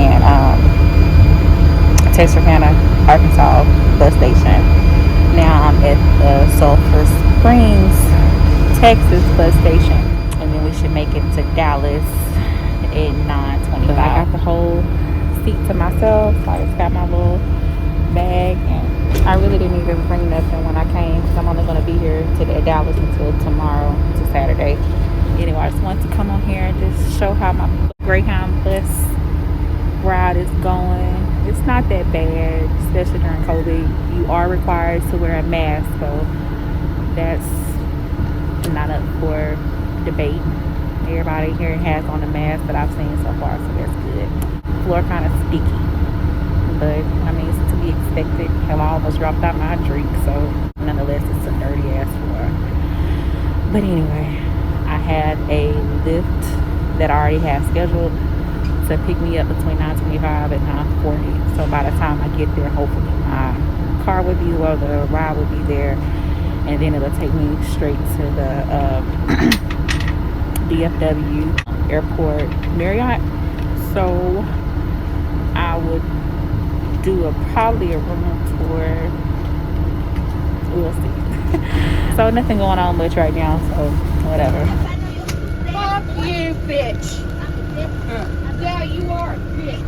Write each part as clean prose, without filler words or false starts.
in Texarkana, Arkansas bus station. Now I'm at the Sulphur Springs, Texas bus station, and then we should make it to Dallas at 9:25. But I got the whole seat to myself. So I just got my little bag, and I really didn't even bring nothing when I came because I'm only going to be here to Dallas until tomorrow, to Saturday. Anyway, I just wanted to come on here and just show how my Greyhound Bus ride is going. It's not that bad, especially during COVID. You are required to wear a mask, so that's not up for debate. Everybody here has on the mask that I've seen so far, so that's good. Floor kind of sticky, but I mean, it's to be expected. Hell, I almost dropped out my drink, so nonetheless, it's a dirty ass floor. But anyway, I had a lift that I already have scheduled to pick me up between 9:25 and 9:40. So by the time I get there, hopefully my car would be, well, the ride would be there, and then it'll take me straight to the DFW Airport Marriot. So I would do probably a room tour. We'll see. So nothing going on much right now, so whatever. Fuck you, bitch. Yeah, you are, bitch.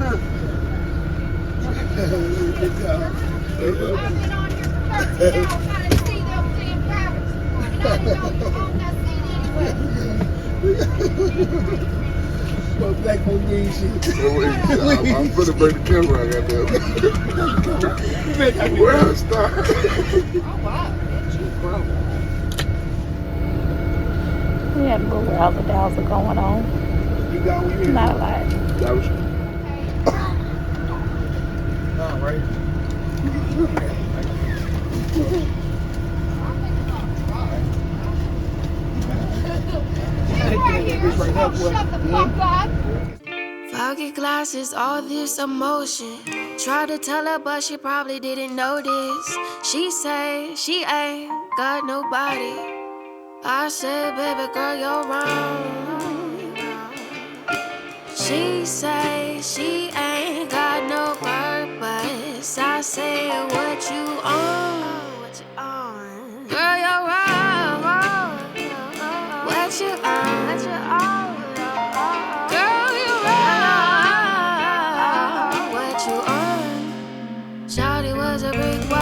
Well, black folks ain't shit. I'm gonna bring the camera. I got that. Well, stop. Oh, wow, bitch, you broke. We had a little razzle dazzle going on. You got one here? Not a lot. That was. All right. Shut the fuck up. Foggy glasses, all this emotion. Tried to tell her, but she probably didn't notice. She say she ain't got nobody. I said, baby girl, you're wrong. She say she ain't got no purpose. I say, what you on? What you on? Girl, you're wrong. What you on? What you on? Girl, you're wrong. What you on? Shawty was a big wow.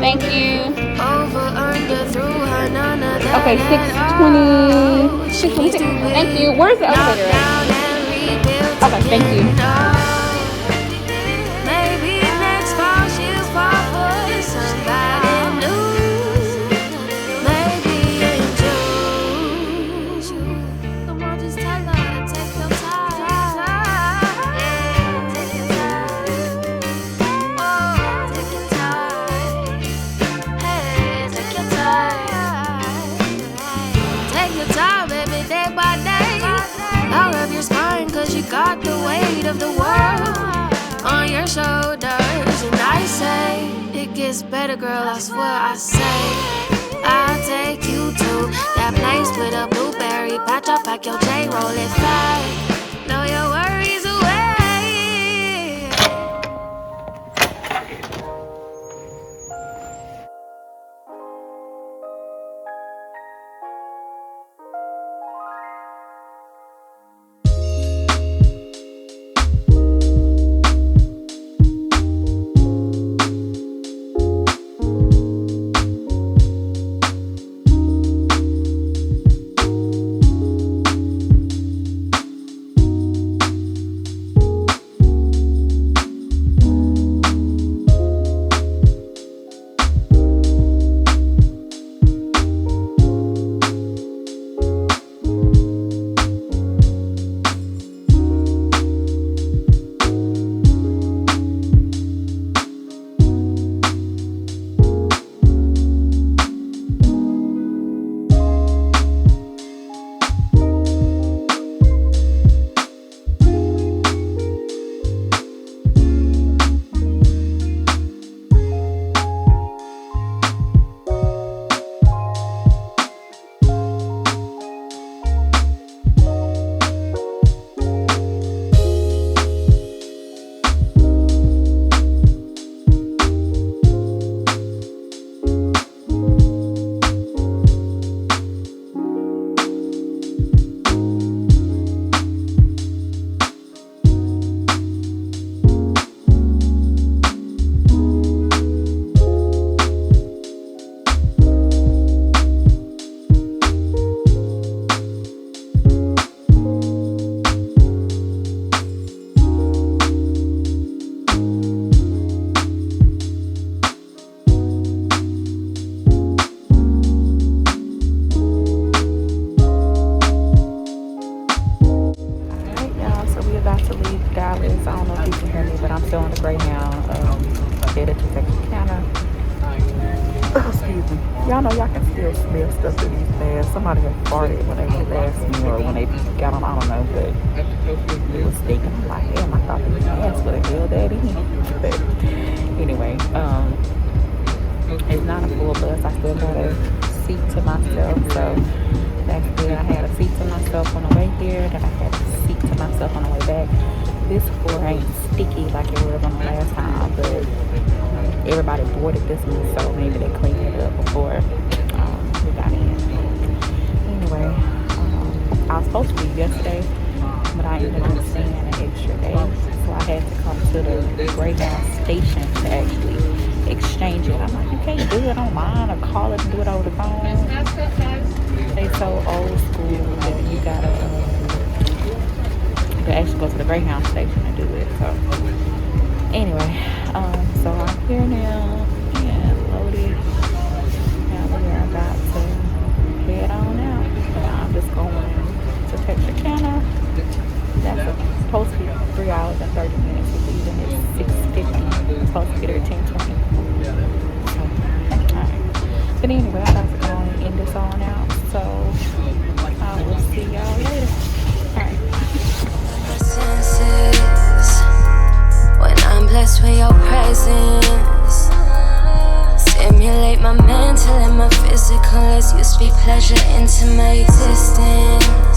Thank you. Over, under, through her, none of that. Okay, 620. 626. Thank you. Where's the elevator at? Okay, thank you. Maybe next fall she'll fall for somebody new. Maybe in June. Come on, just tell her, take your time. Yeah, take your time. Oh, take your time. Hey, take your time. Take your time, baby, day by day. I'll rub your spine, cause you got the weight of the world on your shoulders. And I say, it gets better, girl, I swear I say. I'll take you to that place with a blueberry patch. I'll pack your J, roll it fast. Know your worries away. Dallas. I don't know if you can hear me, but I'm still on the Greyhound, headed to Texarkana. Excuse me. Y'all know y'all can still smell stuff in these bags. Somebody had farted when they went last me or when they got on, I don't know, but it was stinking. I'm like, damn, I thought they was ass, but the hell that is. But anyway, it's not a full bus. I still got a seat to myself, so that's good. I had a seat to myself on the way here, then I had a seat to myself on the way back. This floor ain't sticky like it was on the last time, but everybody boarded this one, so maybe they cleaned it up before we got in. Anyway, I was supposed to leave yesterday, but I ended up staying an extra day, so I had to come to the Greyhound station to actually exchange it. I'm like, you can't do it online or call it and do it over the phone. They so old school that you gotta you actually go to the Greyhound station and do it. So anyway, so I'm here now and loaded. Now we are about to head on out. I'm just going to Texarkana. That's supposed to be 3 hours and 30 minutes. We're leaving at 6:50. We're supposed to get here at 10:20. So, alright. But anyway, I'm about to go and end this on out. So I will see y'all later. Alright. When I'm blessed with your presence, stimulate my mental and my physical as you speak pleasure into my existence.